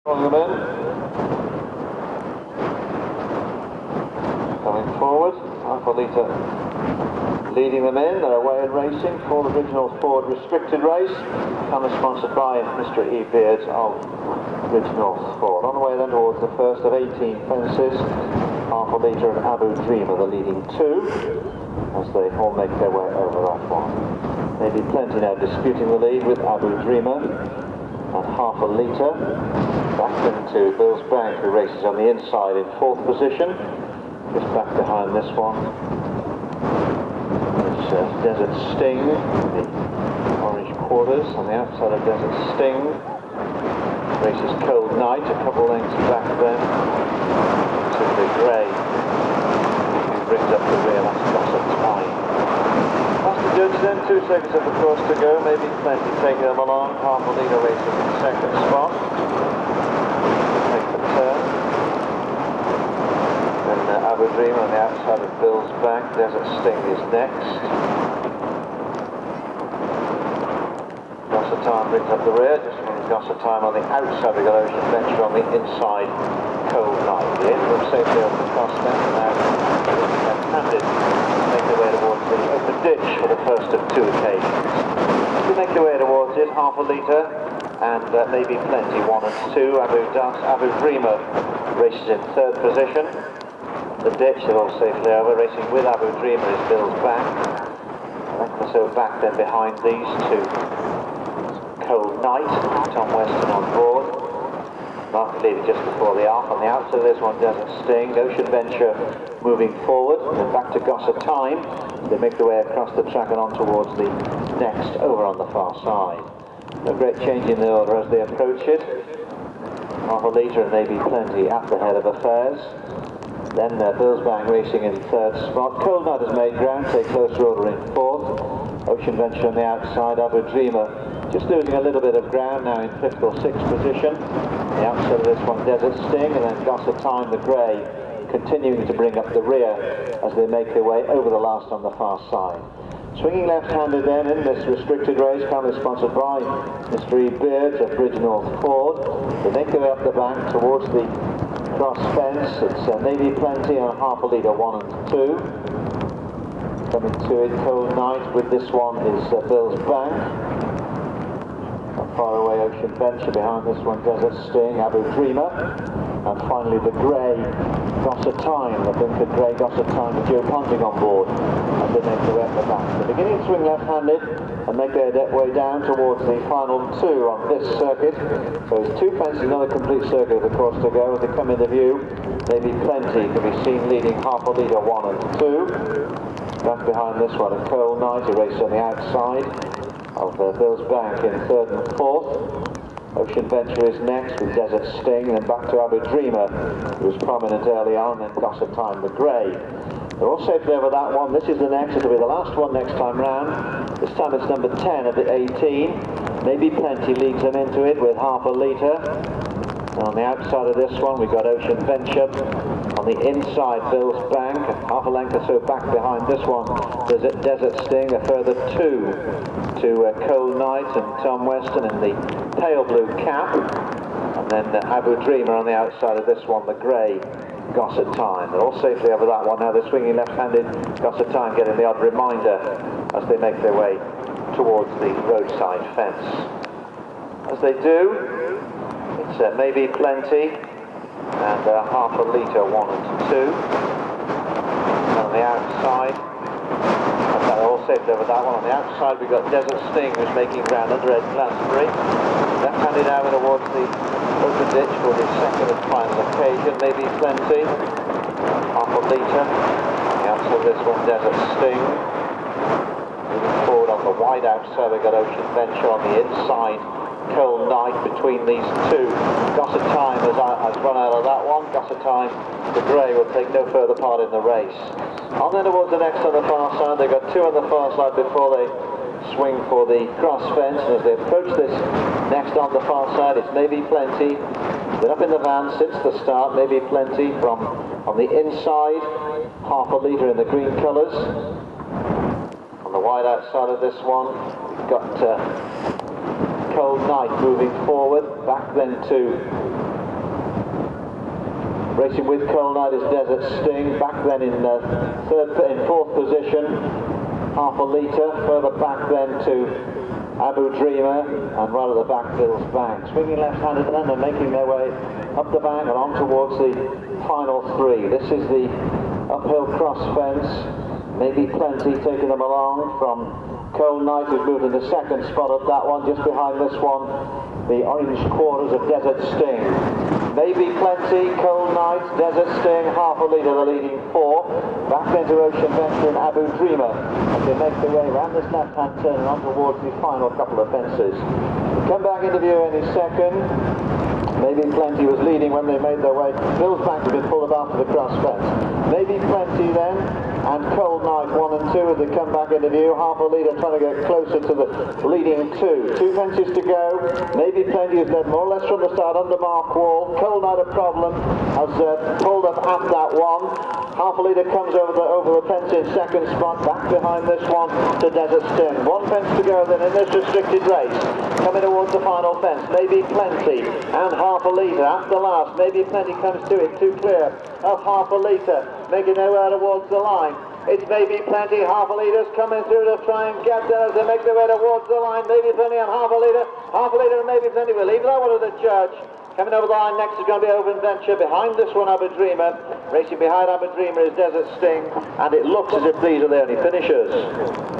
Pulling them in. Coming forward, half a litre leading them in. They're away in racing for the Bridgnorth Ford restricted race. Currently sponsored by Mr. E. Beards of Bridgnorth Ford. On the way then towards the first of 18 fences, half a litre and Abu Dreamer, the leading two, as they all make their way over that one. Maybe Plenty now disputing the lead with Abu Dreamer, and half a litre. Back into Bill's Bank, who races on the inside in fourth position, just back behind this one. It's Desert Sting, the orange quarters on the outside of Desert Sting. Races Cold Night, a couple lengths back then. To the grey, who brings up the rear, that's Gossip Time. Past the judge then, 2 seconds of the course to go, maybe Plenty taking them along, half a litre racing in second spot. Take the turn. Then Abu Dreamer on the outside of Bill's Bank, Desert Sting is next. Gossip Time brings up the rear, just when Gossip Time on the outside, we got Ocean Venture on the inside, Cold Night. The end of safely over the cross fence now, left-handed, make their way towards the open ditch for the first of 2 occasions. As we make their way towards it, half a litre, and maybe Plenty, 1 and 2. Abu Dreamer races in third position. The ditch, they're all safely over. Racing with Abu Dreamer is Bill's Bank. And so back then behind these two. Cold Night, Tom Weston on board. Market leader just before the arc. On the outside of this one, Desert Sting. Ocean Venture moving forward. Then back to Gossip Time. They make their way across the track and on towards the next over on the far side. No great change in the order as they approach it. Half a litre and maybe Plenty at the head of affairs. Then Bill's Bank racing in third spot. Cold Night has made ground, take closer order in fourth. Ocean Venture on the outside. Abu Dreamer just losing a little bit of ground now in fifth or sixth position. The outside of this one, Desert Sting, and then Gossip Time, the grey, continuing to bring up the rear as they make their way over the last on the far side. Swinging left-handed then in this restricted race, currently sponsored by Mr. E. Beards of Bridgnorth Ford. They make their way up the bank towards the cross fence. It's maybe Plenty on half a litre, 1 and 2. Coming to it, Cold Night with this one is Bill's Bank. Not far away, Ocean Venture, behind this one, Desert Sting, Abu Dreamer. And finally the grey, Gossip Time, the blinkered grey Gossip Time with Joe Ponting on board. And they make their way up the back. They're beginning to swing left-handed and make their way down towards the final 2 on this circuit. So it's 2 fences, another complete circuit of the course to go. As they come into view, maybe Plenty can be seen leading half a litre, 1 and 2. Back behind this one, a Cold Night, who races on the outside of Bill's Bank in third and fourth. Ocean Venture is next with Desert Sting, and then back to Abu Dreamer, who was prominent early on, and then Gossip Time, the grey. They're all safely over that one. This is the next, it'll be the last one next time round. This time it's number 10 of the 18. Maybe Plenty leads them into it with half a litre. And on the outside of this one, we've got Ocean Venture. On the inside, Bill's Bank, half a length or so back behind this one. There's Desert Sting, a further 2 to Cold Night and Tom Weston in the pale blue cap. And then Abu Dreamer on the outside of this one, the grey Gossip Time. They're all safely over that one. Now they're swinging left-handed. Gossip Time getting the odd reminder as they make their way towards the roadside fence. As they do, it's maybe Plenty and half a litre, 1 and 2. And on the outside, they're all safely over that one. On the outside we've got Desert Sting, who's making ground under Ed Glastonbury. Left-handed now towards the open ditch for the second and final occasion. Maybe Plenty, half a litre. The outside of this one, Desert Sting. Moving forward on the wide outside, we've got Ocean Venture. On the inside, Cold Night between these two. Gossip Time has run out of that one. Gossip Time, the grey, will take no further part in the race. On then towards the next on the far side, they've got 2 on the far side before they swing for the cross fence. And as they approach this next on the far side, it's maybe Plenty. Been up in the van since the start, maybe Plenty from on the inside, half a litre in the green colours. On the wide outside of this one, we've got Cold Night moving forward, back then to Racing with Cold Night is Desert Sting, back then in fourth position, half a litre. Further back then to Abu Dreamer, and right at the back, Bill's Bank. Swinging left-handed, and then they're making their way up the bank and on towards the final three. This is the uphill cross fence. Maybe Plenty taking them along from Cold Night, who's moved in the second spot up that one. Just behind this one, the orange quarters of Desert Sting. Maybe Plenty, Cold Night, Desert Sting, half a litre, the leading four. Back then to Ocean Venture and Abu Dreamer as they make their way around this left-hand turn and on towards the final couple of fences. We'll come back into view any second. Maybe Plenty was leading when they made their way. Bill's Bank had been pulled after the cross fence. Maybe Plenty then, and Cold Night 1 and 2 as they come back into view. Half a litre trying to get closer to the leading two. 2 fences to go. Maybe Plenty is led more or less from the start under Mark Wall. Cold Night a problem has pulled up at that one. Half a litre comes over the fence in second spot. Back behind this one to Desert Sting. 1 fence to go then in this restricted race. Coming towards the final fence. Maybe Plenty and half a litre at the last. Maybe Plenty comes to it too clear of half a litre, making their way towards the line. It's Maybe Plenty, half a litre's coming through to try and get there as they make their way towards the line. Maybe Plenty and half a litre and Maybe Plenty. We'll leave that one to the judge. Coming over the line next is going to be Open Venture. Behind this one, Abu Dreamer. Racing behind Abu Dreamer is Desert Sting, and it looks as if these are the only finishers.